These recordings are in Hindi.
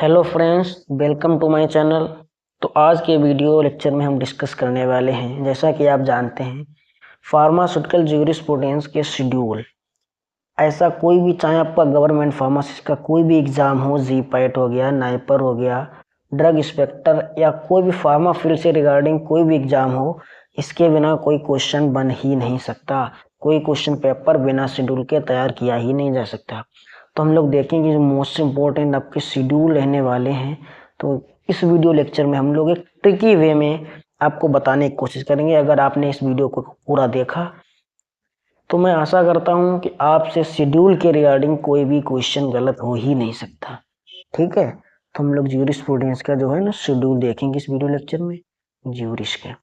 Hello friends, welcome to my channel. तो आज के वीडियो लेक्चर में हम डिस्कस करने वाले हैं, जैसा कि आप जानते हैं, फार्मास्यूटिकल ज्यूरिस्प्रूडेंस के शेड्यूल। ऐसा कोई भी, चाहे आपका गवर्नमेंट फार्मासिस्ट का कोई भी एग्जाम हो, जी पैट हो गया, नाइपर हो गया, ड्रग इंस्पेक्टर या कोई भी फार्मा फील्ड से रिगार्डिंग कोई भी एग्जाम हो, इसके बिना कोई क्वेश्चन बन ही नहीं सकता। कोई क्वेश्चन पेपर बिना शेड्यूल के तैयार किया ही नहीं जा सकता। तो हम लोग देखेंगे जो मोस्ट इम्पोर्टेंट आपके शेड्यूल रहने वाले हैं। तो इस वीडियो लेक्चर में हम लोग एक ट्रिकी वे में आपको बताने की कोशिश करेंगे। अगर आपने इस वीडियो को पूरा देखा तो मैं आशा करता हूं कि आपसे शेड्यूल के रिगार्डिंग कोई भी क्वेश्चन गलत हो ही नहीं सकता। ठीक है, तो हम लोग ज्यूरिस्प्रूडेंस का जो है ना शेड्यूल देखेंगे इस वीडियो लेक्चर में, ज्यूरिस के।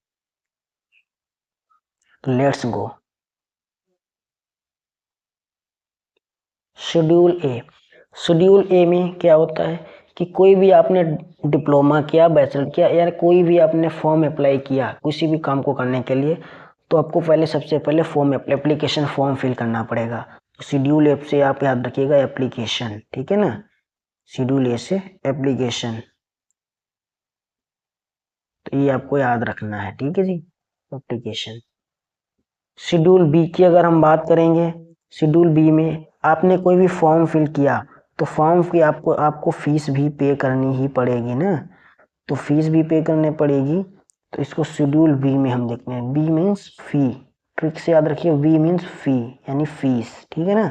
Let's go. Schedule A. Schedule A में क्या होता है कि कोई भी आपने डिप्लोमा किया, बैचलर किया, या कोई भी आपने फॉर्म अप्लाई किया किसी भी काम को करने के लिए, तो आपको पहले सबसे पहले फॉर्म एप्लीकेशन फॉर्म फिल करना पड़ेगा। शेड्यूल ए से आप याद रखिएगा एप्लीकेशन, ठीक है ना। शेड्यूल ए से एप्लीकेशन, तो ये आपको याद रखना है, ठीक है जी, एप्लीकेशन। शेड्यूल बी की अगर हम बात करेंगे, शेड्यूल बी में आपने कोई भी फॉर्म फिल किया तो फॉर्म की आपको फीस भी पे करनी ही पड़ेगी ना। तो फीस भी पे करनी पड़ेगी। तो इसको शेड्यूल बी में हम देखते हैं। बी मीन्स फी, ट्रिक से याद रखिए, बी मीन्स फी यानी फीस, ठीक है ना।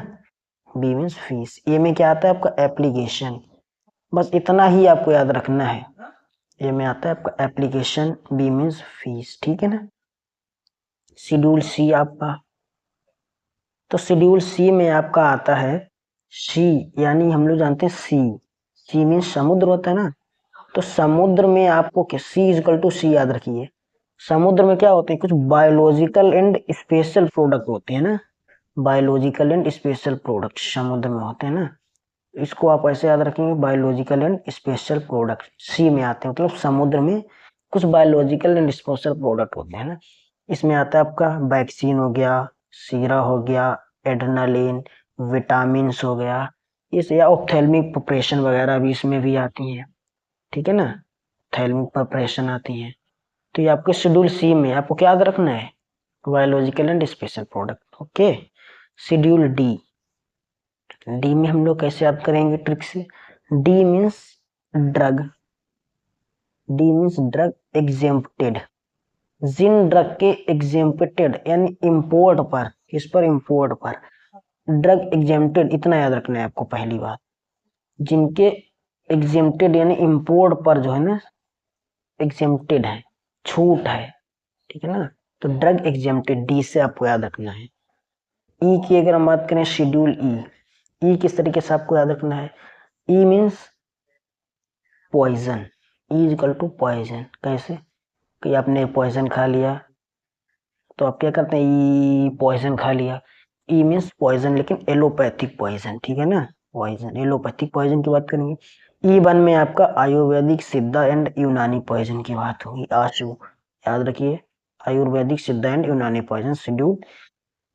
B means fees. ए में क्या आता है आपका एप्लीकेशन, बस इतना ही आपको याद रखना है। ए में आता है आपका एप्लीकेशन, बी मीन्स फीस, ठीक है ना। शेड्यूल सी आपका, तो शेड्यूल सी में आपका आता है सी, यानी हम लोग जानते हैं सी। सी मीन्स समुद्र होता है ना। तो समुद्र में आपको सी इज इक्वल टू सी याद रखिए। समुद्र में क्या होते हैं, कुछ बायोलॉजिकल एंड स्पेशल प्रोडक्ट होते हैं ना। बायोलॉजिकल एंड स्पेशल प्रोडक्ट समुद्र में होते हैं ना। इसको आप ऐसे याद रखेंगे, biological and special product C में आते हैं, मतलब समुद्र में कुछ बायोलॉजिकल एंड स्पेशल प्रोडक्ट होते हैं ना। इसमें आता है आपका वैक्सीन हो गया, सीरा हो गया, एड्रेनालिन, विटामिन हो गया, इस या ऑप्थेल्मिक प्रिपरेशन वगैरह भी इसमें भी आती हैं, ठीक है ना। थैल्मिक प्रिपरेशन आती हैं। तो ये आपके शेड्यूल सी में आपको क्या याद रखना है, biological and special product. Okay. Schedule D. D में हम लोग कैसे याद करेंगे ट्रिक से। D means drug. D means drug exempted. जिन ड्रग के एग्जेम्प्टेड यानी इम्पोर्ट पर, किस पर, इम्पोर्ट पर ड्रग एग्जेम्प्टेड, इतना याद रखना है आपको पहली बात। जिनके एग्जेम्प्टेड यानी इम्पोर्ट पर जो है ना एग्जेम्प्टेड है, छूट है, ठीक है ना। तो ड्रग एग्जेम्प्टेड डी से आपको याद रखना है। ई की अगर हम बात करें, शेड्यूल ई। ई किस तरीके से आपको याद रखना है। E means poison. E is equal to poison. कैसे कि आपने पॉइजन खा लिया तो आप क्या करते हैं, ई पॉइजन खा लिया। ई मीन्स पॉइजन, लेकिन एलोपैथिक पॉइजन, ठीक है ना। पॉइजन, एलोपैथिक पॉइजन की बात करेंगे। ई वन में आपका आयुर्वेदिक, सिद्धा एंड यूनानी पॉइजन की बात होगी। आशु याद रखिए, आयुर्वेदिक, सिद्धा एंड यूनानी पॉइजन शेड्यूल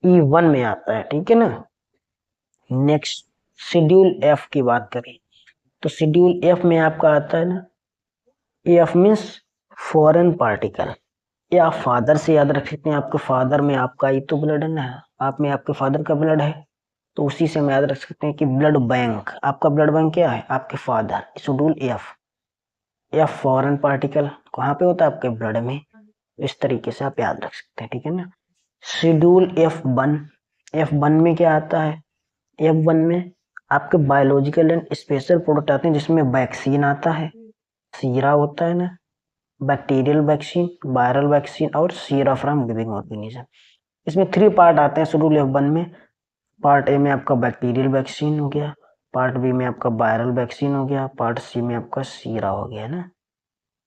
ई वन में आता है, ठीक है ना। नेक्स्ट शेड्यूल एफ की बात करें तो शेड्यूल एफ में आपका आता है ना, एफ मीन्स फॉरेन पार्टिकल। ये आप फादर से याद रख सकते हैं। आपके फादर में आपका ही तो ब्लड है ना, आप में आपके फादर का ब्लड है, तो उसी से हम याद रख सकते हैं कि ब्लड बैंक, आपका ब्लड बैंक क्या है, आपके father. Schedule F. F foreign particle कहाँ पे होता है, आपके ब्लड में। इस तरीके से आप याद रख सकते हैं, ठीक है ना। Schedule F one. F one में क्या आता है, एफ वन में आपके बायोलॉजिकल एंड स्पेशल प्रोडक्ट आते हैं, जिसमें वैक्सीन आता है, सीरा होता है ना, बैक्टीरियल वैक्सीन, वायरल वैक्सीन और सीरा फ्रॉम लिविंग ऑर्गेनिज्म। इसमें 3 पार्ट आते हैं शेड्यूल एफ वन में। पार्ट ए में आपका बैक्टीरियल वैक्सीन हो गया, पार्ट बी में आपका वायरल वैक्सीन हो गया, पार्ट सी में आपका सीरा हो गया ना,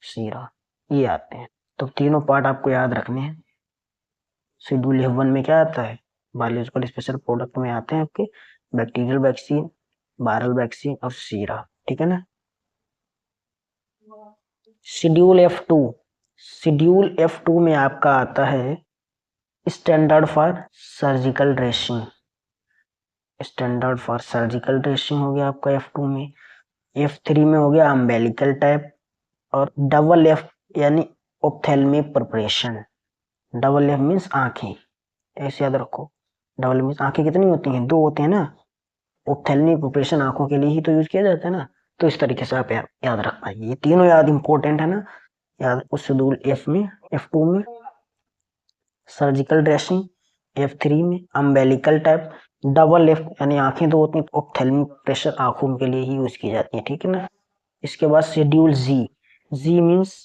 सीरा, ये आते हैं। तो तीनों पार्ट आपको याद रखने हैं। शेड्यूल एफ वन में क्या आता है, बायोलॉजिकल स्पेशल प्रोडक्ट में आते हैं आपके बैक्टीरियल वैक्सीन, वायरल वैक्सीन और सीरा, ठीक है ना। Schedule F two. Schedule F two में आपका आता है standard for surgical dressing. Standard for surgical dressing हो गया आपका एफ टू में। F3 में हो गया अम्बेलिकल टाइप, और डबल F यानी ophthalmic preparation. Double F means आंखें, ऐसे याद रखो। डबल मीन्स आंखें कितनी होती हैं, 2 होते हैं ना। ऑप्थेल्मिक प्रिपरेशन आंखों के लिए ही तो यूज किया जाता है ना, तो इस तरीके से आप याद रख पाएंगे। ये तीनों याद इंपॉर्टेंट है ना, याद रखो। शेड्यूल F में, F2 में सर्जिकल ड्रेसिंग, F3 में अम्बेलिकल टाइप, डबल F यानी आंखें 2 होती हैं, ऑप्थेल्मिक प्रेशर आंखों के लिए ही यूज की जाती है, ठीक है ना। इसके बाद शेड्यूल जी। जी मीन्स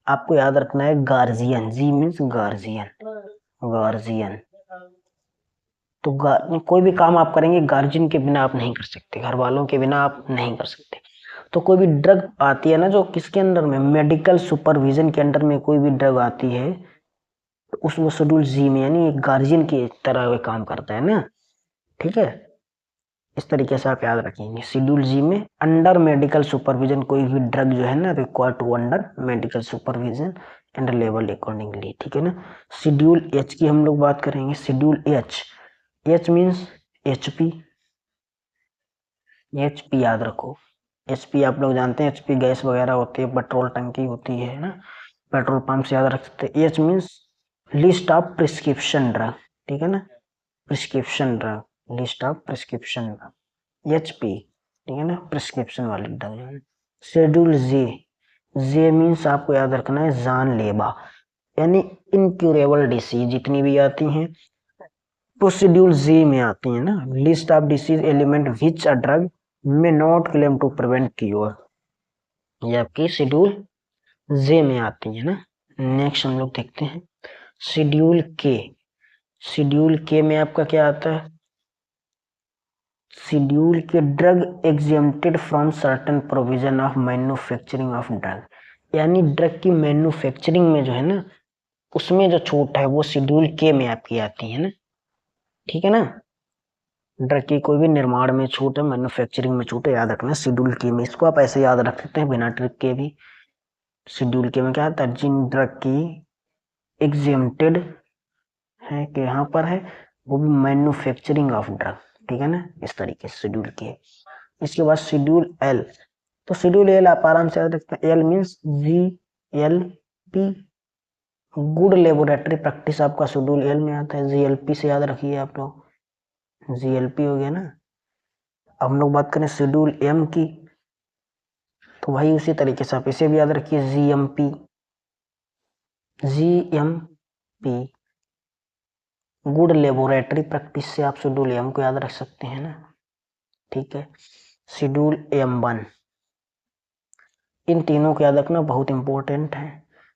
आपको याद रखना है गार्जियन। जी मीन्स गार्जियन, गार्जियन। तो कोई भी काम आप करेंगे गार्जियन के बिना आप नहीं कर सकते, घर वालों के बिना आप नहीं कर सकते। तो कोई भी ड्रग आती है ना जो किसके अंडर में, मेडिकल सुपरविजन के अंडर में कोई भी ड्रग आती है, तो उसमें शेड्यूल जी में यानी एक गार्जियन की तरह वे काम करता है ना, ठीक है। इस तरीके से आप याद रखेंगे। शेड्यूल जी में अंडर मेडिकल सुपरविजन कोई भी ड्रग जो है ना require to under medical supervision and level accordingly, ठीक है ना। शेड्यूल एच की हम लोग बात करेंगे। Schedule H, H means HP. HP याद रखो। एचपी आप लोग जानते हैं, एचपी गैस वगैरह होती है, पेट्रोल टंकी होती है ना, पेट्रोल पंप से याद रख सकते हैं। H means list of prescription drug, ठीक है ना, prescription drug, list of prescription drug, HP, ठीक है ना, प्रिस्क्रिप्शन वाली ड्रग। शेड्यूल जे, जे मीन्स आपको याद रखना है जानलेवा, यानी इनक्यूरेबल डिसीज जितनी भी आती हैं तो शेड्यूल जे में आती है ना। List of disease element which a drug may not claim to prevent cure, ये आपकी शेड्यूल जे में आती है ना। नेक्स्ट हम लोग देखते हैं शेड्यूल के। शेड्यूल के में आपका क्या आता है, शेड्यूल के drug exempted from certain provision of manufacturing of drug, यानी ड्रग की मैन्युफैक्चरिंग में जो है ना उसमें जो छूट है वो शेड्यूल के में आपकी आती है ना, ठीक है ना। ड्रग की कोई भी निर्माण में छूट है, मैन्युफैक्चरिंग में छूट है, याद रखना शेड्यूल के में। इसको आप ऐसे याद रख सकते हैं बिना ट्रिक के भी। शेड्यूल के में क्या आता है, जिन ड्रग की एग्जेम्प्टेड है कि यहाँ पर है वो भी मैन्युफैक्चरिंग ऑफ ड्रग, ठीक है ना, इस तरीके से शेड्यूल के। इसके बाद शेड्यूल एल, तो शेड्यूल एल आप आराम से याद रखते हैं। L means GLP, good laboratory practice आपका शेड्यूल एल में आता है। GLP से याद रखिए आप लोग, GLP हो गया ना। अब हम लोग बात करें शेड्यूल एम की, तो वही उसी तरीके से आप इसे भी याद रखिए GMP, GMP good laboratory practice से आप शेड्यूल एम को याद रख सकते हैं ना, ठीक है। शेड्यूल M1, इन तीनों को याद रखना बहुत इंपॉर्टेंट है।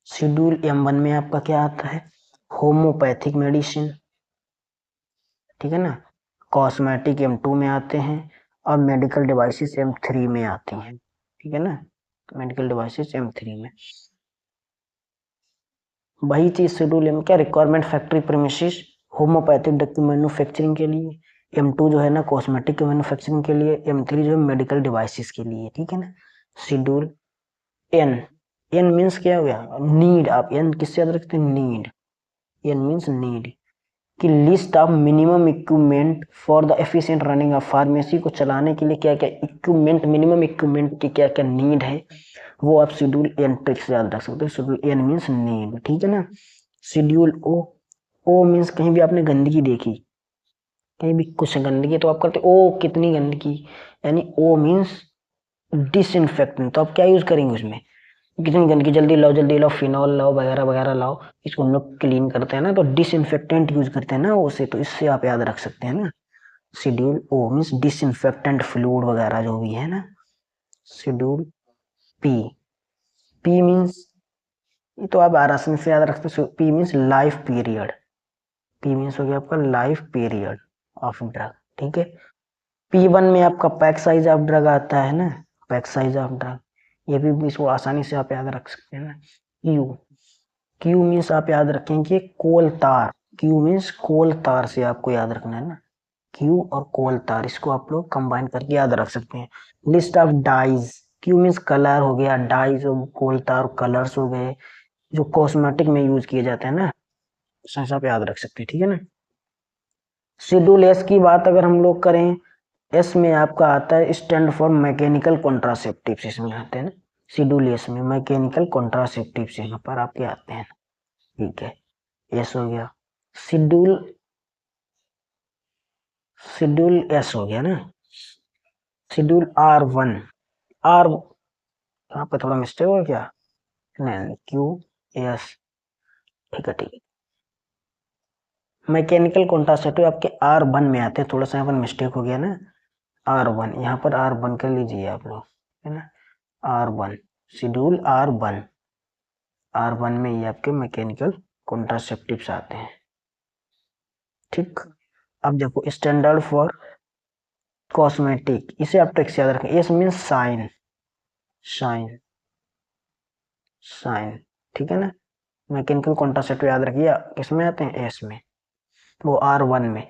शेड्यूल M1 में आपका क्या आता है, होम्योपैथिक मेडिसिन, ठीक है ना। कॉस्मेटिक M2 में आते हैं और मेडिकल डिवाइसेस M3 में आती हैं, ठीक है ना, मेडिकल डिवाइसेस M3 में। वही चीज शेड्यूल एम क्या, requirement factory premises homeopathic drug की मैन्युफैक्चरिंग के लिए, M2 जो है ना कॉस्मेटिक की मैन्युफैक्चरिंग के लिए, M3 जो है मेडिकल डिवाइसेस के लिए, ठीक है ना। शेड्यूल एन, एन मीन्स क्या हो गया, नीड। आप एन किससे याद रखते हैं, नीड। एन मीन्स नीड कि list of minimum equipment for the efficient running of pharmacy को चलाने के लिए क्या क्या इक्विपमेंट, मिनिमम इक्विपमेंट की क्या क्या नीड है, वो आप शेड्यूल एन ट्रिक से याद रख सकते हो। शेड्यूल एन मीन्स नीड, ठीक है ना। शेड्यूल ओ, ओ मीन्स कहीं भी आपने गंदगी देखी, कहीं भी कुछ गंदगी तो आप करते ओ कितनी गंदगी, यानी ओ मीन्स डिसइंफेक्टेंट। तो आप क्या यूज करेंगे उसमें, कितनी गंदगी, जल्दी लाओ फिनॉल लाओ वगैरह वगैरह लाओ, इसको हम लोग क्लीन करते हैं ना, तो डिसइंफेक्टेंट यूज करते हैं ना उसे, तो इससे आप याद रख सकते हैं ना। Schedule O means disinfectant fluid वगैरह जो भी है ना। शेड्यूल पी, पी मीन्स, ये तो आप आराम से याद रखते हैं, P means life period. P means हो गया आपका लाइफ पीरियड ऑफ ड्रग, ठीक है। P1 में आपका पैक साइज ऑफ ड्रग आता है ना, पैक साइज ऑफ ड्रग, ये भी इसको आसानी से आप याद रख सकते हैं ना। क्यू, क्यू मीन्स आप याद रखेंगे कोल तार, क्यू मीन्स कोल तार से आपको याद रखना है ना, क्यू और कोल तार, इसको आप लोग कंबाइन करके याद रख सकते हैं। List of dyes, Q means colour हो गया, डाइज और कोल तार कलर्स हो गए जो कॉस्मेटिक में यूज किए जाते हैं ना, उससे आप याद रख सकते हैं, ठीक है ना। शेड्यूल एस की बात अगर हम लोग करें एस में आपका आता है स्टैंड फॉर मैकेनिकल कॉन्ट्रासेप्टिव्स, इसमें आते हैं ना। शेड्यूल एस में मैकेनिकल कॉन्ट्रासेप्टिव्स यहाँ पर आपके आते हैं, ठीक है, एस हो गया। शेड्यूल शेड्यूल एस हो गया ना। शेड्यूल R1, आर यहाँ पे थोड़ा मिस्टेक हो क्या, नहीं क्यू एस, ठीक है ठीक है। मैकेनिकल कॉन्ट्रासेप्टिव आपके R1 में आते हैं, थोड़ा सा यहाँ पर मिस्टेक हो गया ना। R1 यहाँ पर R1 कर लीजिए आप लोग, है ना। R1 शेड्यूल R1 में ये आपके मैकेनिकल कॉन्ट्रासेप्टिव्स आते हैं, ठीक। अब देखो स्टैंडर्ड फॉर कॉस्मेटिक, इसे आप टेक्स्ट याद रखें, S mean sign, sign sign, ठीक है ना। मैकेनिकल कॉन्ट्रासेप्टिव याद रखिए किसमें आते हैं, एस में, वो R1 में,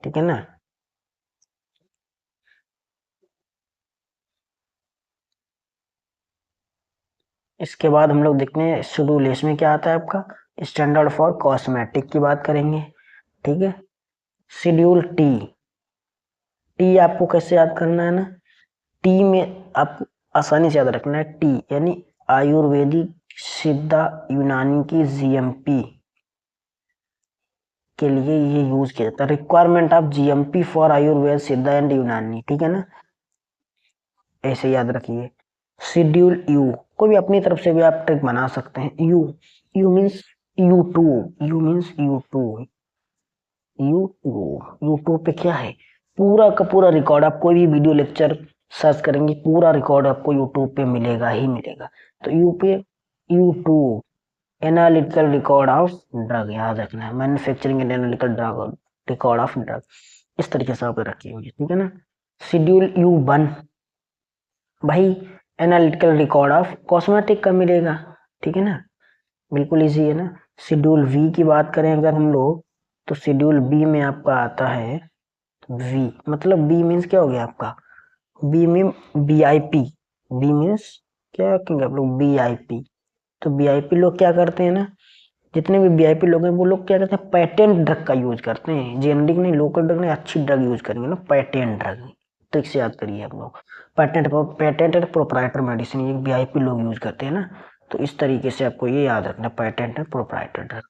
ठीक है ना। इसके बाद हम लोग देखते हैं शेड्यूल एस में क्या आता है आपका, स्टैंडर्ड फॉर कॉस्मेटिक की बात करेंगे, ठीक है। शेड्यूल टी, टी आपको कैसे याद करना है ना, टी में आप आसानी से याद रखना है, टी यानी आयुर्वेदिक सिद्धा यूनानी की जीएमपी के लिए ये यूज किया जाता है, requirement of GMP for Ayurveda सिद्धा एंड यूनानी, ठीक है ना, ऐसे याद रखिए। शेड्यूल यू, कोई भी अपनी तरफ से भी आप ट्रिक बना सकते हैं, you, you means U2, you means U2, YouTube पे क्या है, पूरा का पूरा रिकॉर्ड, आप कोई भी वीडियो लेक्चर सर्च करेंगे पूरा रिकॉर्ड आपको यूट्यूब पे मिलेगा ही मिलेगा। तो यू पे YouTube, analytical record of drug याद रखना है, manufacturing and analytical drug record of drug, इस तरीके से आप रखिए मुझे, ठीक है ना। शेड्यूल U1 भाई एनालिटिकल रिकॉर्ड ऑफ कॉस्मेटिक का मिलेगा, ठीक है ना, बिल्कुल इजी है ना। शेड्यूल वी की बात करें अगर हम लोग, तो शेड्यूल बी में आपका आता है वी, मतलब बी मीन्स क्या हो गया आपका, बी में VIP, बी मीन्स क्या कहेंगे आप लोग, BIP। तो VIP लोग क्या करते हैं ना, जितने भी VIP लोग हैं वो लोग क्या करते हैं, पेटेंट ड्रग का यूज करते हैं, जेनरिक नहीं, लोकल ड्रग नहीं, अच्छी ड्रग यूज करेंगे ना, पेटेंट ड्रग, ट्रिक से याद करिए आप लोग। Patent patent and proprietor medicine ये VIP लोग यूज करते हैं ना, तो इस तरीके से आपको ये याद रखना, patent and proprietor drug,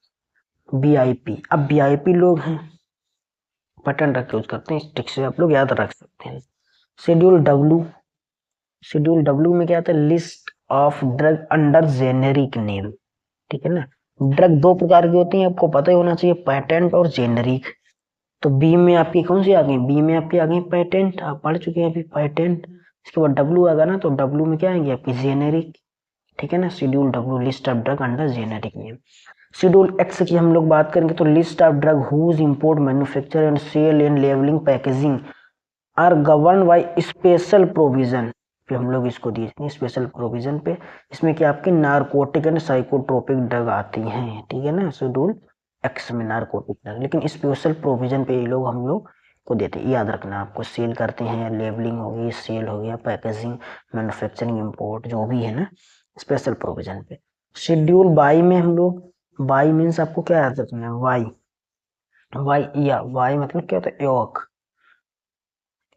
BIP। अब VIP लोग हैं पेटेंट ड्रग यूज करते हैं, इस ट्रिक से आप लोग याद रख सकते हैं। शेड्यूल डब्ल्यू, शेड्यूल डब्ल्यू में क्या आता है, list of drug under generic name, ठीक है ना। ड्रग दो प्रकार की होती हैं, आपको पता ही होना चाहिए, पेटेंट और जेनेरिक। तो बी में आपकी कौन सी आ गई, बी में आपकी आ गई पेटेंट, आप पढ़ चुके हैं अभी पेटेंट। इसके बाद डब्ल्यू आएगा ना, तो डब्ल्यू में क्या आएंगे आपकी जेनेरिक, ठीक है ना। Schedule W list of drug under generic name. Schedule X की हम लोग बात करेंगे तो list of drug whose import manufacture and sale and labelling packaging are govern by special provision पे हम लोग इसको दिए स्पेशल प्रोविजन पे। इसमें क्या आपके नारकोटिक एंड साइकोट्रोपिक ड्रग आती हैं, ठीक है ना, शेड्यूल एक्स में नारकोटिक ड्रग, लेकिन स्पेशल प्रोविजन पे ये लोग हम लोग को देते हैं, याद रखना आपको, सेल करते हैं, लेबलिंग हो गई, सेल हो गया, पैकेजिंग, मैन्युफैक्चरिंग, इंपोर्ट जो भी है ना, स्पेशल प्रोविजन पे। शेड्यूल बाई में हम लोग, बाई मीन्स आपको क्या याद रखना है, वाई, वाई या वाई मतलब क्या होता है, योक,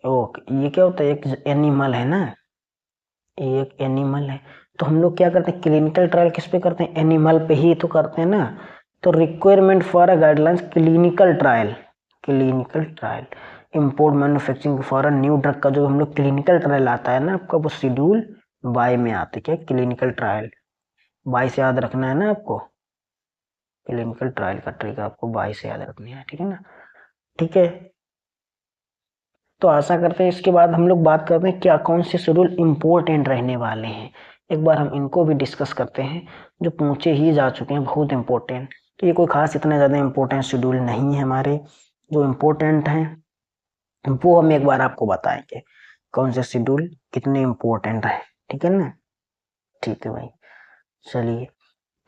ओके, ये क्या होता है, एक एनिमल है ना, ये एक एनिमल है। तो हम लोग क्या करते हैं, क्लिनिकल ट्रायल किस पे करते हैं, एनिमल पे ही तो करते हैं ना। तो requirement for a guidelines clinical trial, clinical trial, import manufacturing for a new drug का जो हम लोग क्लिनिकल ट्रायल आता है ना आपका, वो शेड्यूल बाई में आते क्या, क्लिनिकल ट्रायल, बाई से याद रखना है ना आपको, क्लिनिकल ट्रायल का ट्रिक आपको बाई से याद रखनी है, ठीक है ना, ठीक है। तो आशा करते हैं इसके बाद हम लोग बात करते हैं क्या कौन से शेड्यूल इम्पोर्टेंट रहने वाले हैं, एक बार हम इनको भी डिस्कस करते हैं, जो पूछे ही जा चुके हैं, बहुत इंपॉर्टेंट। तो ये कोई खास इतने ज़्यादा इंपॉर्टेंट शेड्यूल नहीं है हमारे, जो इम्पोर्टेंट हैं वो हम एक बार आपको बताएंगे, कौन से शेड्यूल कितने इम्पोर्टेंट है, ठीक है ना, ठीक है भाई। चलिए,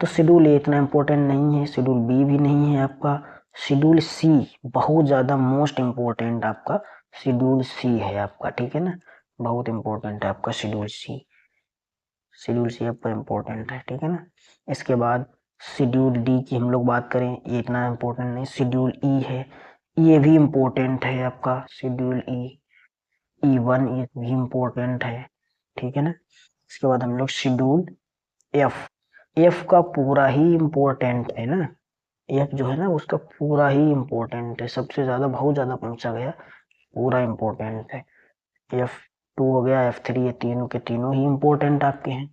तो शेड्यूल ए इतना इम्पोर्टेंट नहीं है, शेड्यूल बी भी नहीं है आपका, शेड्यूल सी बहुत ज़्यादा मोस्ट इम्पोर्टेंट आपका शेड्यूल सी है आपका, ठीक है ना, बहुत इम्पोर्टेंट है आपका शेड्यूल सी, शेड्यूल सी आपका इम्पोर्टेंट है, ठीक है ना। इसके बाद शेड्यूल डी की हम लोग बात करें, ये इतना इम्पोर्टेंट नहीं, शेड्यूल ई है, ये भी इम्पोर्टेंट है आपका शेड्यूल E1 ये भी इम्पोर्टेंट है, ठीक है ना। इसके बाद हम लोग शेड्यूल एफ, एफ का पूरा ही इम्पोर्टेंट है ना, एफ जो है ना उसका पूरा ही इम्पोर्टेंट है, सबसे ज्यादा बहुत ज्यादा पूछा गया, पूरा इम्पोर्टेंट है। F2 हो गया, F3, ये तीनों के तीनों ही इम्पोर्टेंट आपके हैं,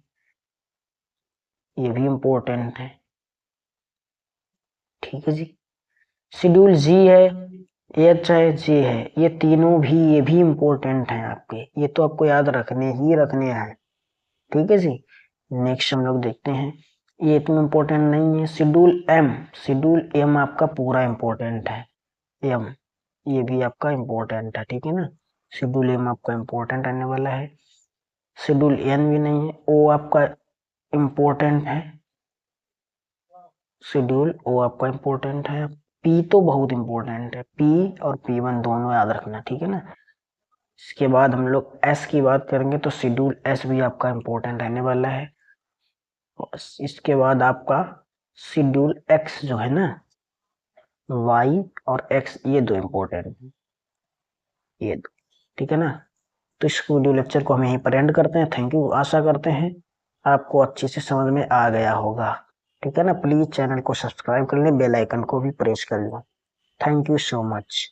ये भी इम्पोर्टेंट है, ठीक है जी। शेड्यूल जी है, एच है, जे है, ये तीनों भी ये भी इम्पोर्टेंट हैं आपके, ये तो आपको याद रखने हैं, ठीक है जी। नेक्स्ट हम लोग देखते हैं, ये इतना इम्पोर्टेंट नहीं है, शेड्यूल एम, शेड्यूल एम आपका पूरा इम्पोर्टेंट है, एम ये भी आपका इम्पोर्टेंट है, ठीक है ना। शेड्यूल एम आपका इम्पोर्टेंट आने वाला है। शेड्यूल एन भी नहीं है, ओ आपका इम्पोर्टेंट है, शेड्यूल ओ आपका इम्पोर्टेंट है। पी तो बहुत इम्पोर्टेंट है, पी और P1 दोनों याद रखना, ठीक है ना। इसके बाद हम लोग एस की बात करेंगे तो शेड्यूल एस भी आपका इम्पोर्टेंट रहने वाला है। इसके बाद आपका शेड्यूल एक्स जो है ना, वाई और एक्स ये दो इम्पोर्टेंट है, ये दो, ठीक है ना। तो इस वीडियो लेक्चर को हम यहीं पर एंड करते हैं। थैंक यू, आशा करते हैं आपको अच्छे से समझ में आ गया होगा, ठीक है ना। प्लीज चैनल को सब्सक्राइब कर लें, बेल आइकन को भी प्रेस कर लें। Thank you so much.